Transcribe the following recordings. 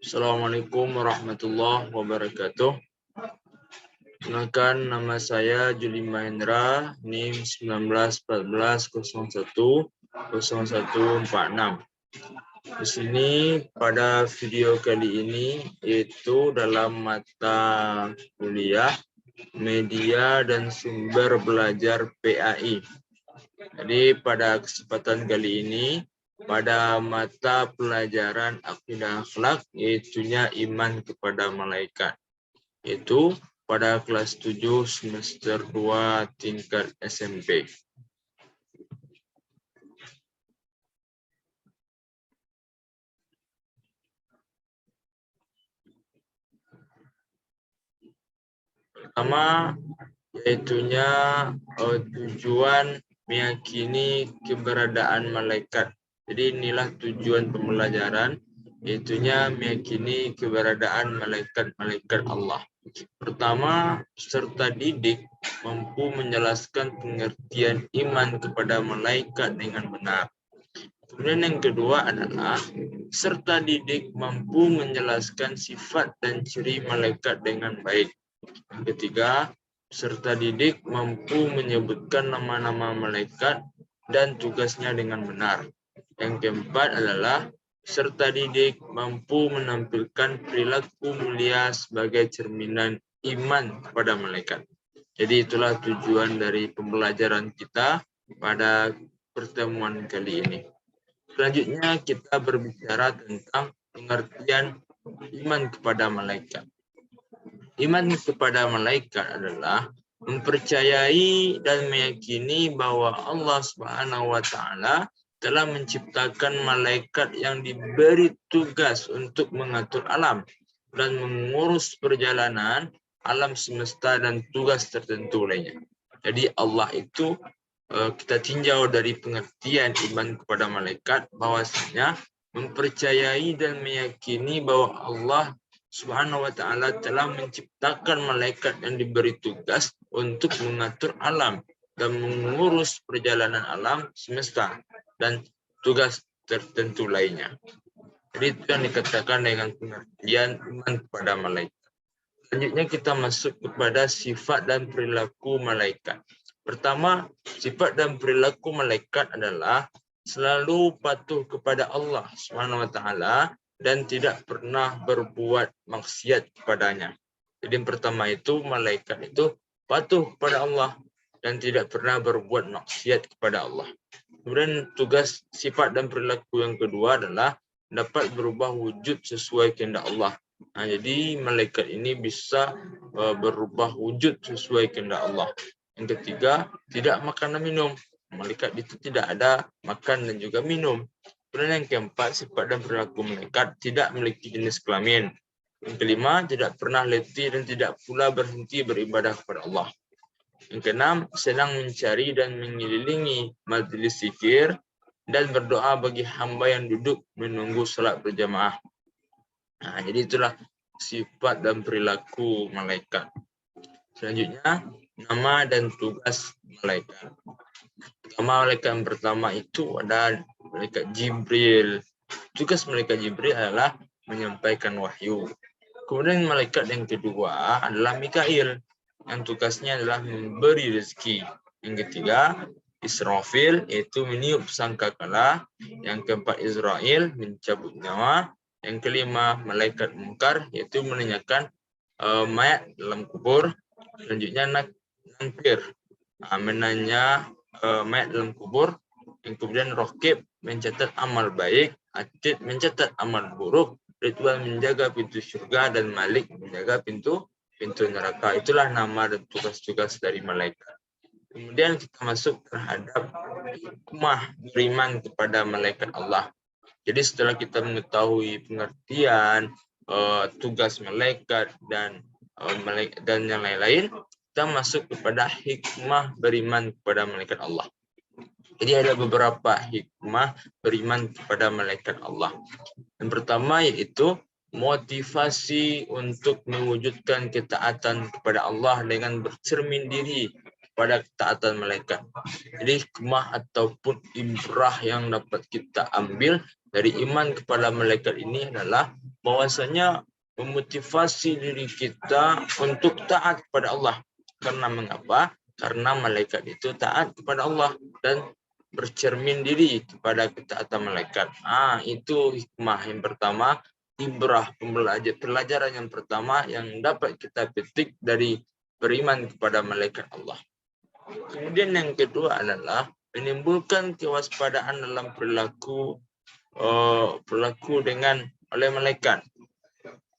Assalamualaikum warahmatullahi wabarakatuh. Kenalkan, nama saya Juli Mahendra, NIM 1914010146. Di sini pada video kali ini yaitu dalam mata kuliah Media dan Sumber Belajar PAI. Jadi pada kesempatan kali ini pada mata pelajaran akidah akhlak yaitunya iman kepada malaikat, yaitu pada kelas 7 semester 2 tingkat SMP. Pertama yaitunya tujuan meyakini keberadaan malaikat. Jadi inilah tujuan pembelajaran, yaitunya meyakini keberadaan malaikat-malaikat Allah. Pertama, peserta didik mampu menjelaskan pengertian iman kepada malaikat dengan benar. Kemudian yang kedua adalah peserta didik mampu menjelaskan sifat dan ciri malaikat dengan baik. Yang ketiga, peserta didik mampu menyebutkan nama-nama malaikat dan tugasnya dengan benar. Yang keempat adalah peserta didik mampu menampilkan perilaku mulia sebagai cerminan iman kepada malaikat. Jadi itulah tujuan dari pembelajaran kita pada pertemuan kali ini. Selanjutnya kita berbicara tentang pengertian iman kepada malaikat. Iman kepada malaikat adalah mempercayai dan meyakini bahwa Allah Subhanahu wa taala telah menciptakan malaikat yang diberi tugas untuk mengatur alam dan mengurus perjalanan alam semesta dan tugas tertentu lainnya. Jadi Allah itu kita tinjau dari pengertian iman kepada malaikat bahwasanya mempercayai dan meyakini bahwa Allah Subhanahu wa taala telah menciptakan malaikat yang diberi tugas untuk mengatur alam dan mengurus perjalanan alam semesta dan tugas tertentu lainnya. Jadi itu yang dikatakan dengan pengertian iman kepada malaikat. Selanjutnya kita masuk kepada sifat dan perilaku malaikat. Pertama, sifat dan perilaku malaikat adalah selalu patuh kepada Allah Subhanahu wa taala dan tidak pernah berbuat maksiat kepadanya. Jadi yang pertama itu malaikat itu patuh kepada Allah dan tidak pernah berbuat maksiat kepada Allah. Kemudian tugas sifat dan perilaku yang kedua adalah dapat berubah wujud sesuai kehendak Allah. Nah, jadi malaikat ini bisa berubah wujud sesuai kehendak Allah. Yang ketiga, tidak makan dan minum. Malaikat itu tidak ada makan dan juga minum. Kemudian yang keempat, sifat dan perilaku malaikat tidak memiliki jenis kelamin. Yang kelima, tidak pernah letih dan tidak pula berhenti beribadah kepada Allah. Yang keenam, senang mencari dan mengelilingi majelis zikir dan berdoa bagi hamba yang duduk menunggu salat berjamaah. Nah, jadi itulah sifat dan perilaku malaikat. Selanjutnya, nama dan tugas malaikat. Malaikat yang pertama itu ada malaikat Jibril. Tugas malaikat Jibril adalah menyampaikan wahyu. Kemudian malaikat yang kedua adalah Mikail, yang tugasnya adalah memberi rezeki. Yang ketiga, Israfil, yaitu meniup sangkakala. Yang keempat, Israel, mencabut nyawa. Yang kelima, malaikat Munkar, yaitu menanyakan mayat dalam kubur. Selanjutnya, Nakir, menanya mayat dalam kubur. Yang kemudian Raqib, mencatat amal baik. Atid, mencatat amal buruk. Ridwan, menjaga pintu surga, dan Malik, menjaga pintu neraka. Itulah nama dan tugas-tugas dari malaikat. Kemudian kita masuk terhadap hikmah beriman kepada malaikat Allah. Jadi setelah kita mengetahui pengertian tugas malaikat dan yang lain-lain, kita masuk kepada hikmah beriman kepada malaikat Allah. Jadi ada beberapa hikmah beriman kepada malaikat Allah. Yang pertama yaitu motivasi untuk mewujudkan ketaatan kepada Allah dengan bercermin diri pada ketaatan malaikat. Jadi hikmah ataupun ibrah yang dapat kita ambil dari iman kepada malaikat ini adalah bahwasanya memotivasi diri kita untuk taat kepada Allah. Karena mengapa? Karena malaikat itu taat kepada Allah dan bercermin diri kepada ketaatan malaikat. Itu hikmah yang pertama, ibrah, pelajaran yang pertama yang dapat kita petik dari beriman kepada malaikat Allah. Kemudian yang kedua adalah menimbulkan kewaspadaan dalam perilaku dengan oleh malaikat.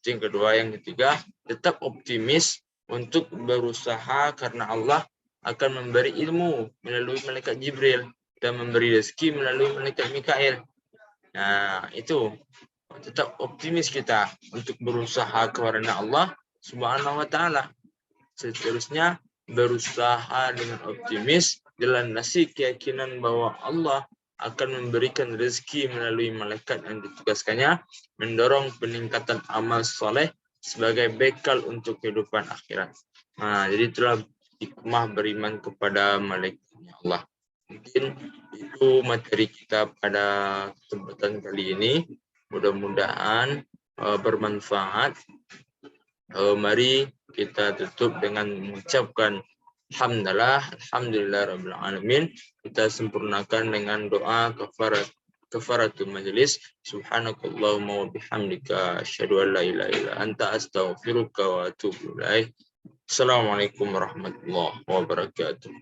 Yang kedua, yang ketiga, tetap optimis untuk berusaha karena Allah akan memberi ilmu melalui malaikat Jibril dan memberi rezeki melalui malaikat Mikail. Nah, itu tetap optimis kita untuk berusaha karena Allah Subhanahu wa taala. Seterusnya, berusaha dengan optimis dilandasi keyakinan bahwa Allah akan memberikan rezeki melalui malaikat yang ditugaskannya, mendorong peningkatan amal soleh sebagai bekal untuk kehidupan akhirat. Jadi itulah hikmah beriman kepada malaikatnya Allah. Mungkin itu materi kita pada kesempatan kali ini. Mudah-mudahan bermanfaat. Mari kita tutup dengan mengucapkan alhamdulillah rabbil alamin. Kita sempurnakan dengan doa kafaratul majlis. Subhanakallahumma wa bihamdika asyhadu an la ilaha illa anta astaghfiruka wa atubu ilaik. Assalamualaikum warahmatullahi wabarakatuh.